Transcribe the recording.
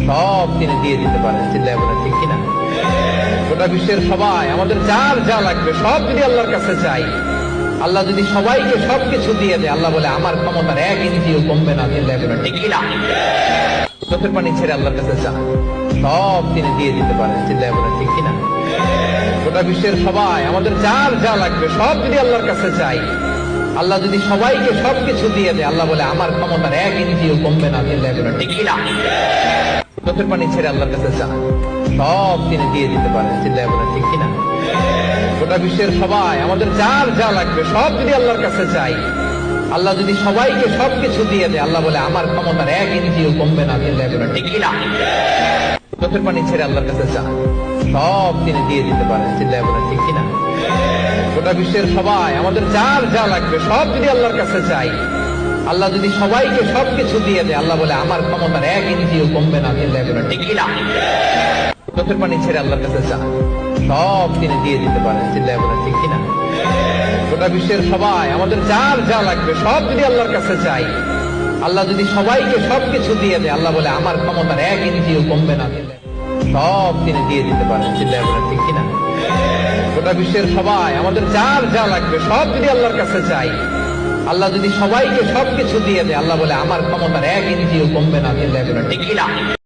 সব তিনি দিয়ে দিতে পারেন। চিল্লায় বলেন ঠিক কিনা? গোটা বিশ্বের সবাই আমাদের যার যা লাগবে সব যদি আল্লাহর কাছে চাই, আল্লাহ যদি সবাইকে সবকিছু দিয়ে দেয়, আল্লাহ বলে আমার ক্ষমতার 1 ইঞ্চিও কমবে না। চিল্লায় বলেন ঠিক কিনা? চোখের পানি ছেড়ে আল্লাহর কাছে চান, সব তিনি দিয়ে দিতে পারেন। চিল্লায় বলেন ঠিক কিনা? গোটা বিশ্বের সবাই আমাদের যার যা লাগবে সব যদি আল্লাহর কাছে চাই, আল্লাহ যদি সবাইকে সবকিছু দিয়ে দেয়, আল্লাহ বলে আমার ক্ষমতার 1 ইঞ্চিও কমবে না। চিল্লায় বলেন ঠিক কিনা? চোখের পানি ছেড়ে আল্লাহর কাছে চান, সব তিনি দিয়ে দিতে পারেন। চিল্লায় বলেন ঠিক কিনা? গোটা বিশ্বের সবাই আমাদের যার যা লাগবে সব যদি আল্লাহর কাছে চাই, আল্লাহ যদি সবাইকে সবকিছু দিয়ে দেয়, আল্লাহ বলে আমার ক্ষমতার 1 ইঞ্চিও কমবে না। চিল্লায় বলেন ঠিক কিনা? চোখের পানি ছেড়ে আল্লাহর কাছে চান, সব তিনি দিয়ে দিতে পারেন। চিল্লায় বলেন ঠিক কিনা? গোটা বিশ্বের সবাই আমাদের যার যা লাগবে সব যদি আল্লাহর কাছে চাই, আল্লাহ যদি সবাইকে সবকিছু দিয়ে দেয়, আল্লাহ বলে আমার ক্ষমতার 1 ইঞ্চিও কমবে না। চিল্লায় বলেন ঠিক কিনা? চোখের পানি ছেড়ে আল্লাহর কাছে চান, সব তিনি দিয়ে দিতে পারেন। চিল্লায় বলেন ঠিক কিনা? গোটা বিশ্বের সবাই আমাদের যার যা লাগবে সব যদি আল্লাহর কাছে চাই, আল্লাহ যদি সবাইকে সবকিছু দিয়ে দেয়, আল্লাহ বলে আমার ক্ষমতার 1 ইঞ্চিও কমবে না। সব তিনি দিয়ে দিতে পারেন। চিল্লায় বলেন ঠিক কিনা? গোটা বিশ্বের সবাই আমাদের যার যা লাগবে সব যদি আল্লাহর কাছে চাই, আল্লাহ যদি সবাইকে সবকিছু দিয়ে দেয়, আল্লাহ বলে আমার ক্ষমতার 1 ইঞ্চিও কমবে না। চিল্লায় বলেন ঠিক কিনা?